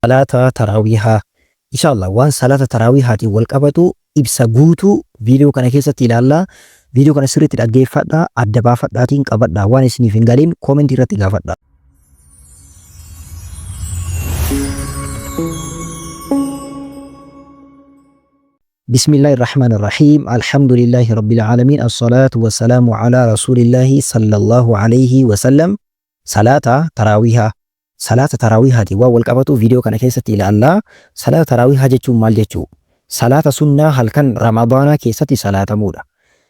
Salaata taraawihaa. Inshallah waan salaata taraawihaatiin wal qabatu ibsa guutuu viidiyoo kana keessatti ilaallaa. Viidiyoo kana sirriitti dhaggeeffadhaa, adda baafadhaatiin qabadhaa. Waan isiniif hin galiin koomentii irratti gaafadhaa. بسم الله الرحمن الرحيم الحمد لله رب العالمين الصلاة والسلام على رسول الله صلى الله عليه وسلم. صلاة تراويها. صلاة تراويها دي واو القبطو فيديو كان كيستي لألا صلاة تراويها جتشو مال جتشو صلاة سنة هل كان رمضان كيستي صلاة مودا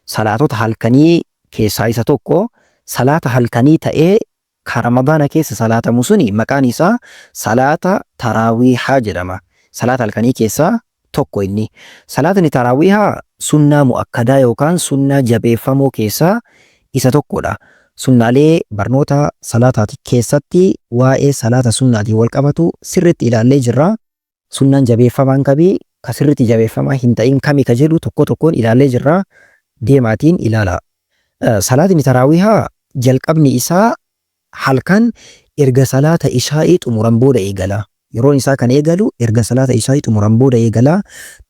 صلاة هل كني كيسايسة توكو صلاة هل كني تأي كرمضان كيس صلاة مسوني مكانيسا صلاة تراويها جرما صلاة هل كني كيسا توكو إني صلاة تراويها سنة مؤكدة يوكان سنة جبيفمو كيسا إسا توكو دا sunnaalee barnoota salaataati keessatti waa'ee salaata sunnaatii wal qabatu sirriitti ilaallee jirra. Sunnaan jabeeffamaan kabii ka sirriitti jabeeffamaa hin ta'in kami ka jedhu tokko tokkoon ilaallee jirra. Deemaatiin ilaala. Salaatiin taraawihaa jalqabni isaa halkan erga salaata ishaa'ii xumuran booda eegala. Yeroon isaa kan eegalu erga salaata ishaa'ii xumuran booda eegala.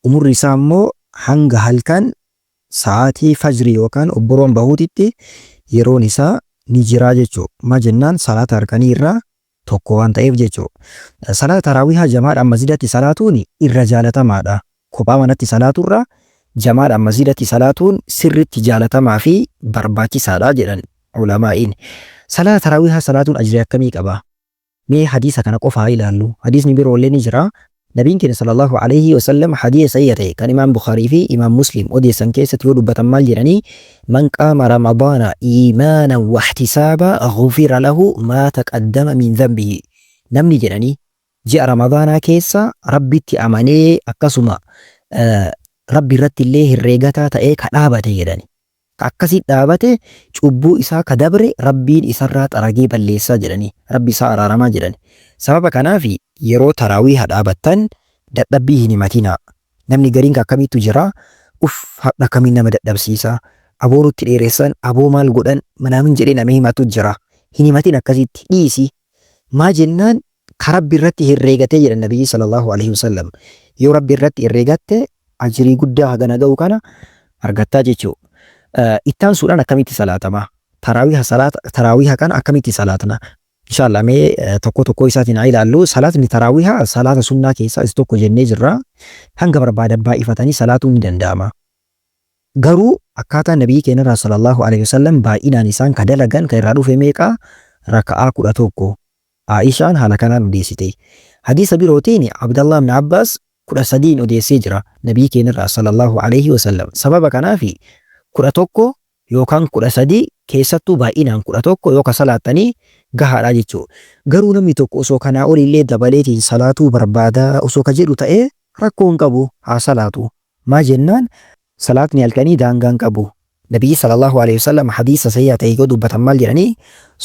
Umurri isaa immoo hanga halkan sa'aatii fajrii yookaan obboroon bahuutitti yeroon isaa ni jiraa jechuu. Ma jennaan salaata harkanii irraa tokko waan ta'eef jechuu. Salaata taraawihaa jamaadhaan masjidatti salaatuun irra jaalatamaadha. Kophaa manatti salaaturra jamaadhaan masjidatti salaatuun sirriitti jaalatamaa fi barbaachisaadha jedhan ulamaa'iin. Salaata taraawihaa salaatuun ajrii akkamii qaba? Mee hadiisa kana qofaa ilaallu. Hadiisni biroollee ni jira. نبينا كنا صلى الله عليه وسلم حديث سيئة كان إمام بخاري في إمام مسلم ودي سنكيسة يودو بتمال جراني من قام رمضان إيمانا واحتسابا غفر له ما تقدم من ذنبه. نمني جراني جاء رمضان كيسا ربي تأماني أكسما ربي رت الله الرقاتا تأيك دابته جراني أكسي دابته شبو إسا كدبر ربي إسرات أرقيب الليسا جراني ربي سارة رما جراني سبب كنافي yeroo taraawii dhaabattan dadhabbii hin himatina. Namni gariin akkamiitu jira hadha kamiin nama dadhabsiisa. Aboo nutti dheeressan aboo maal godhan manaamin jedhee nama himatu jira. Hin himatin akkasitti dhiisi. Maa jennaan ka rabbi irratti herreegatee jedhan nabiyyi sallallahu alaihi wasallam. Yoo rabbi irratti herreegatte ajrii guddaa hagana ga'u kana argattaa jechuu. Ittaan suudhaan akkamitti salaatama? Taraawiha kana akkamitti salaatna? Inshallah mee tokko tokko isaatiin ilaallu. Salaatni taraawihaa salaata sunnaa keessaa isa tokko jennee jirra. Hanga barbaadan baay'ifatanii salaatuun ni danda'ama. Garuu akkaataa nabii keenya sallallahu alaihi wasallam baay'inaan isaan ka dalagan kan irraa dhufe meeqa raka'aa 11. Aishaan haala kanaan odeessite. Hadiisa birootiin Abdullah ibn Abbas 13 odeessee jira nabii keenya sallallahu alaihi wasallam. Sababa kanaafi 11 yookaan 13 keessattuu baay'inaan 11 yoo ka salaattanii gahaadha jechuu. Garuu namni tokko osoo kanaa olillee dabaleetiin salaatuu barbaadaa osoo ka jedhu ta'ee rakkoon qabu haa salaatu. Maa jennaan salaatni halkanii daangaan qabu. Nabiyyi sallallahu alaihi wasallam hadiisa sayyaa ta'e yoo dubbatan maal jedhanii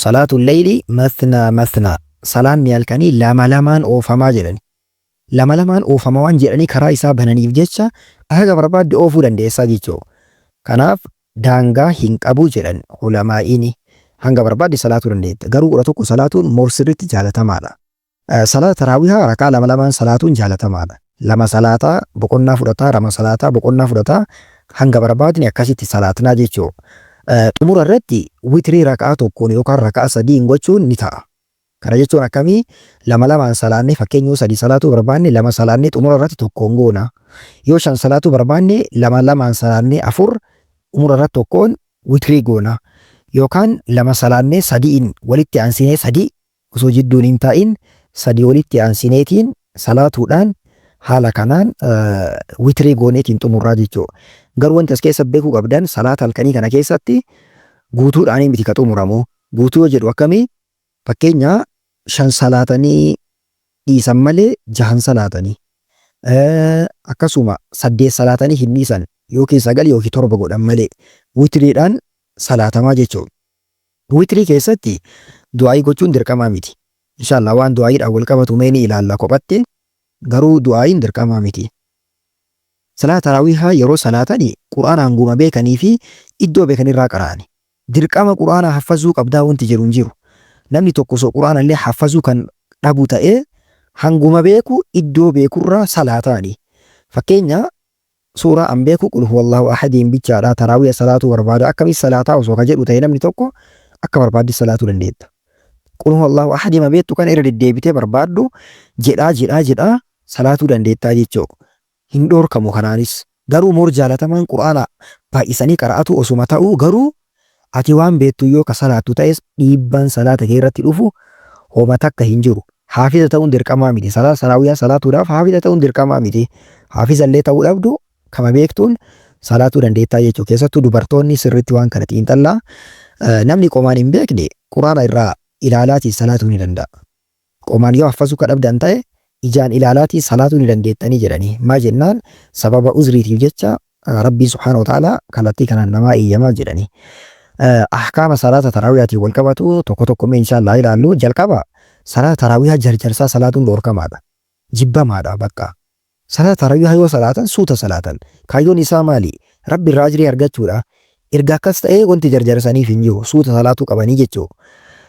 salaatu layli mathna mathna. Salaanni halkanii lama lamaan oofamaa jedhani. Lama lamaan oofamaa waan jedhanii karaa isaa bananiif jecha haga barbaadde oofuu dandeessaa jechuu. Kanaaf daangaa hin qabu jedhan ulamaa'iini. Hanga barbaadde salaatuu dandeetta. Garuu 11 salaatuun sirriitti jaalatamaadha. Salaata taraawihaa rakaa lama lamaan salaatuun jaalatamaadha. Lama salaataa boqonnaa fudhataa, lama salaataa boqonnaa fudhataa hanga barbaadne akkasitti salaatnaa jechuu. Xumura irratti witrii rakaa tokkoon yookaan rakaa sadiin gochuun ni ta'a. Kana jechuun akkamii lama lamaan salaannee fakkeenyuu 3 salaatuu barbaanne lama salaannee xumura irratti tokkoon goona. Yoo 5 salaatuu barbaanne lama lamaan salaannee 4 xumura irratti tokkoon witrii goona. Yookaan lama salaannee 3 walitti aansinee 3 osoo jidduun hin taa'in 3 walitti aansineetiin salaatuudhaan haala kanaan witrii gooneetiin xumurraa jechuudha. Garuu wanti as keessa beekuu qabdan salaata halkanii kana keessatti guutuudhaan miti ka xumuramu. Guutuu yoo jedhu akkamii fakkeenya 5 salaatanii dhiisan malee 6 salaatanii akkasuma 8 salaatanii hin dhiisan yookiin 9 yookiin 7 godhan malee witiriidhaan salaatamaa jechuudha. Witrii keessatti du'aayii gochuun dirqamaa miti. Inshallah waan du'aayiidhaan wal qabatu mee ni ilaalla kophatti. Garuu du'aayiin dirqamaa miti. Salaata taraawihaa yeroo salaatanii quraanaan guma beekanii fi iddoo beekanirraa qara'ani. Dirqama quraanaa haffazuu qabdaa wanti jedhu hin jiru. Namni tokko osoo quraana illee haffazuu kan dhabu ta'ee hanguma beeku iddoo beekurraa salaataani. Fakkeenya suuraa an beeku qul huwallahu ahadiin bichaadha taraawiya salaatuu barbaada akkamii salaataa osoo ka jedhu ta'e namni tokko akka barbaaddi salaatuu dandeetta. Qul huwallahu ahadii ma beektu kana irra deddeebitee barbaaddu jedhaa salaatuu dandeettaa jechuu hin dhoorkamu kanaanis. Garuu moor jaalatamaan quraana baay'isanii qara'atu osuma ta'uu garuu ati waan beektu yoo ka salaattu ta'es dhiibbaan salaata kee irratti dhufu homa takka hin jiru. Haafiza ta'uun dirqamaa miti. Salaata taraawiyaa salaatuudhaaf haafiza ta'uun dirqamaa miti. Haafiza illee ta'uu dhabdu kama beektuun salaatuu dandeettaa jechuu keessattuu dubartoonni sirriitti waan kana xiinxallaa namni qomaan hin beekne quraana irraa ilaalaatii salaatuu ni danda'a. Qomaan yoo haffasuu ka dhabdan ta'e ijaan ilaalaatii salaatuu ni dandeettanii jedhanii maa jennaan sababa uzriitiif jecha rabbii subhaanahu wa ta'ala kallattii kanaan namaa eeyyamaa jedhanii. Ahkaama salaata taraawiyaatiin wal qabatu tokko tokko mee inshaallah ilaallu. Jalqaba salaata taraawiyaa jarjarsaa salaatuun dhoorkamaadha. Jibbamaadha bakka. Salaata taraawiyaa yoo salaatan suuta salaatan. Kaayyoon isaa maali? Rabbi irraa ajrii argachuudha. Erga akkas ta'ee wanti jarjarsaniif hin jiru. Suuta salaatuu qabanii jechuu.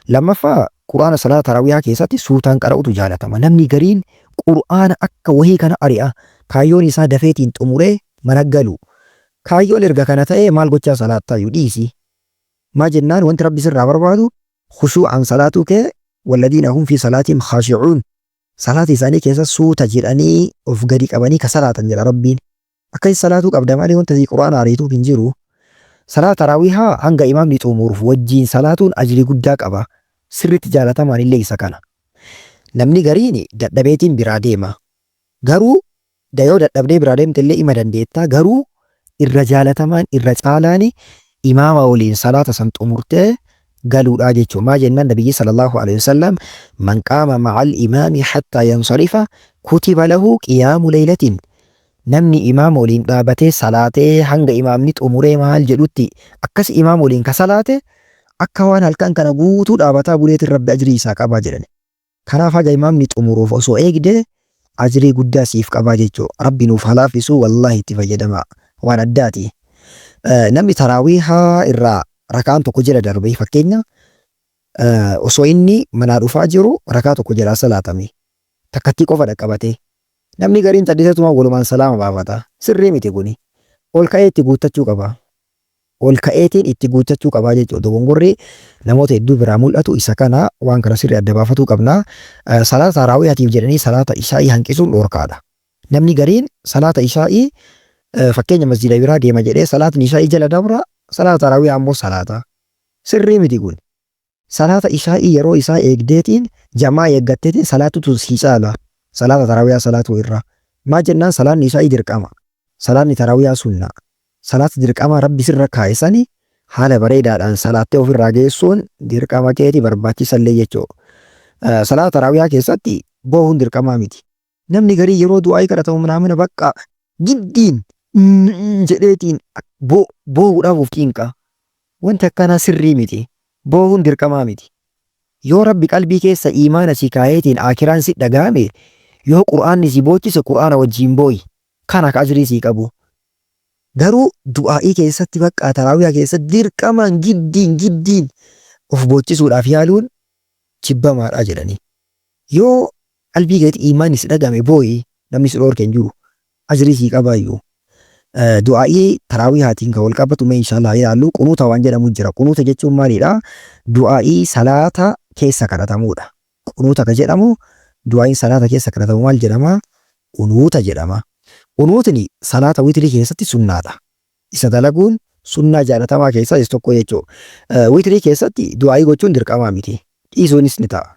Lammaffaa quraana salaata taraawiyaa keessatti suutaan qara'utu jaalatama. Namni gariin quraana akka wahii kana ari'a. Kaayyoon isaa dafeetiin xumuree mana galu. Kaayyoon erga kana ta'ee maal gochaa salaattaa yoo dhiisi. ما جنان وانت ربي سر بربادو خشوعا صلاتك والذين هم في صلاتهم خاشعون صلاة ثاني كيسا سو تجراني وفقريك أباني كصلاة جل ربين أكي صلاتك أبدا مالي وانت ذي قرآن عريتو بنجيرو صلاة تراويها عنق إمام نتومور فوجين صلاة أجري قداك أبا سر تجالة ماني اللي سكنا نمني غريني دبيتين براديما غرو دايو دبني براديم تلي إما دنديتا غرو الرجالة مان الرجالاني إمام أولين صلاة سنت أمورته قالوا راجتشو ما جنان النبي صلى الله عليه وسلم من قام مع الإمام حتى ينصرف كتب له قيام ليلة نمني إمام أولين دابته صلاته هنگ إمام نت أموره مال جلوتي أكس إمام أولين كصلاته أكوان هلكان كان قوتو دابتا بوليت الرب أجري ساك أبا جرن كان فاق إمام نت أموره فأسو إيقده أجري قدا سيفك أبا جيتشو ربي نوفالافسو والله تفجدما وانا الداتي namni taraawihaa irraa rakaan tokko jala darbee fakkeenya osoo inni manaa dhufaa jiru rakaa tokko jala salaatame takkatti qofa dhaqqabate namni gariin xaddisatuma walumaan salaama baafata sirrii miti kuni ol ka'ee itti guuttachuu qaba ol ka'eetiin itti guuttachuu qabaa jechuudha dogongorri namoota hedduu biraa mul'atu isa kana waan kana sirrii adda baafatuu qabna salaata taraawiyaatiif jedhanii salaata ishaa'ii hanqisuun dhoorkaadha namni gariin salaata ishaa'ii fakkeenya masjida biraa deema jedhee salaatni ishaa'ii jala dabra salaata taraawiyaa ammoo salaata sirrii miti kun salaata ishaa'ii yeroo isaa eegdeetiin jamaa eeggatteetiin salaatutu si caala salaata taraawiyaa salaatu irra maa jennaan salaanni ishaa'ii dirqama salaanni taraawiyaa sunna salaata dirqama rabbi sirra kaa'isanii haala bareedaadhaan salaattee ofirraa geessuun dirqama keeti barbaachisallee jechuu salaata taraawiyaa keessatti boohuun dirqamaa miti namni garii yeroo du'aa'ii kadhatamu manaamina bakka giddiin jedheetiin boohuudhaaf of xiinqa wanti akkanaa sirrii miti boohuun dirqamaa miti yoo rabbi qalbii keessa iimaana si kaa'eetiin akiraan si dhagaame yoo qur'aanni si boochise qur'aana wajjiin booyi kana ka ajrii si qabu garuu du'aa'ii keessatti bakka taraawiyaa keessatti dirqamaan giddiin of boochisuudhaaf yaaluun jibbamaadha jedhanii yoo qalbii keetti iimaanni si dhagame booyi namni si dhoorke hin jiru ajrii si qabaayyuu du'aa'ii taraawihaatiin kan wal qabatu mee inshaallah ilaallu qunuuta waan jedhamu jira qunuuta jechuun maalidha du'aa'ii salaata keessa kadhatamuudha qunuuta ka jedhamu du'aa'iin salaata keessa kadhatamu maal jedhama qunuuta jedhama qunuutni salaata witrii keessatti sunnaadha isa dalaguun sunnaa jaalatamaa keessaa isa tokko jechuudha witrii keessatti du'aa'ii gochuun dirqamaa miti dhiisuunis ni ta'a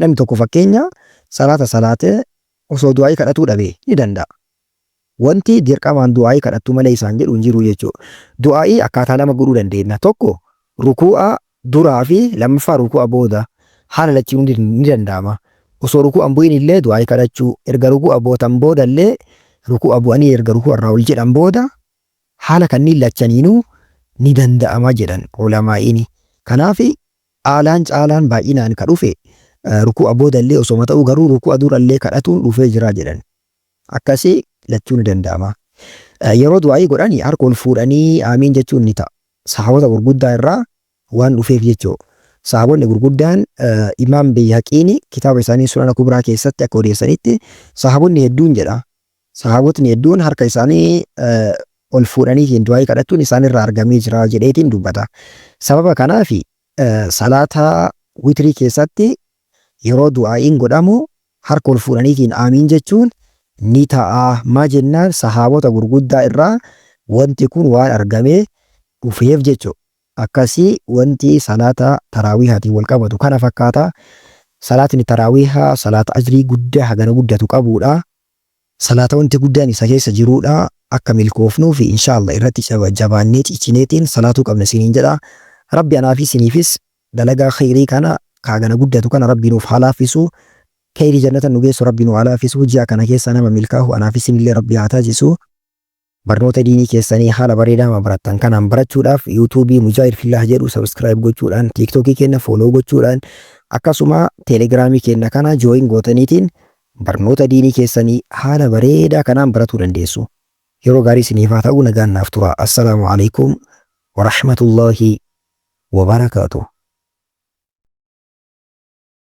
namni tokko fakkeenya salaata salaatee osoo du'aa'ii kadhatuu dhabe ni danda'a wanti dirqamaan du'aa'ii kadhattu malee isaan jedhu hin jiru jechuudha. Du'aa'ii akkaataa lama godhuu dandeenya. Tokko rukuu'a duraa fi lammaffaa rukuu'a booda haala lachuun ni danda'ama. Osoo rukuu'an bu'in illee du'aa'ii kadhachuu erga rukuu'a bootan booda illee rukuu'a bu'anii erga rukuu'a irraa ol jedhan booda haala kanneen lachaniinuu ni danda'ama jedhan ulamaa'iini. Kanaaf haalaan caalaan baay'inaan ka dhufe rukuu'a booda illee osoo ta'uu garuu rukuu'a dura illee kadhatuun dhufee jira jedhan. Akkasii lachuun ni danda'ama. Yeroo du'aa'ii godhanii harka ol fuudhanii aamiin jechuun ni ta'a. Sahaawota gurguddaa irraa waan dhufeef jechuudha. sahaabonni gurguddaan Imaam Bayhaqiin kitaaba isaanii Sunana Kubraa keessatti akka odeessanitti sahaabonni hedduun jedha. Sahaabotni hedduun harka isaanii ol fuudhanii du'aa kadhachuun isaanirraa argamee jira jedheetiin dubbata. Sababa kanaaf salaata witrii keessatti yeroo du'aa'iin godhamu harka ol fuudhaniitiin aamiin jechuun ni ta'a. Maa jennaan sahaabota gurguddaa irraa wanti kun waan argamee dhufeef jechuudha. Akkasii wanti salaata taraawiihaatiin wal qabatu kana fakkaata. Salaatni taraawiihaa salaata ajrii guddaa hagana guddatu qabudha. Salaata wanti guddaan isa keessa jirudha. Akka milkoofnuu fi inshaallah irratti jabaannee cicineetiin salaatuu qabna isiniin jedha. Rabbi anaa fi isiniifis dalagaa khayrii kana hagana guddatu kana rabbi nuuf haa laaffisu. Khayrii jannata nu geessu rabbi nuuf haa laaffisu. Ji'a kana keessa nama milkaahu anaa fi isinillee rabbi haa taasisu. Barnoota diinii keessanii haala bareedaa barattan kanaan barachuudhaaf yuutuubii Mujaahid Fillah jedhu sabskiraayib gochuudhaan, tiiktookii keenya fooloo gochuudhaan, akkasuma teelegiraamii keenya kana jooyin gootaniitiin barnoota diinii keessanii haala bareedaa kanaan baratuu dandeessu. Yeroo gaarii isiniif haa ta'u nagaan naaf tura. Assalaamu alaikum wa rahmatullahi wa barakaatuh.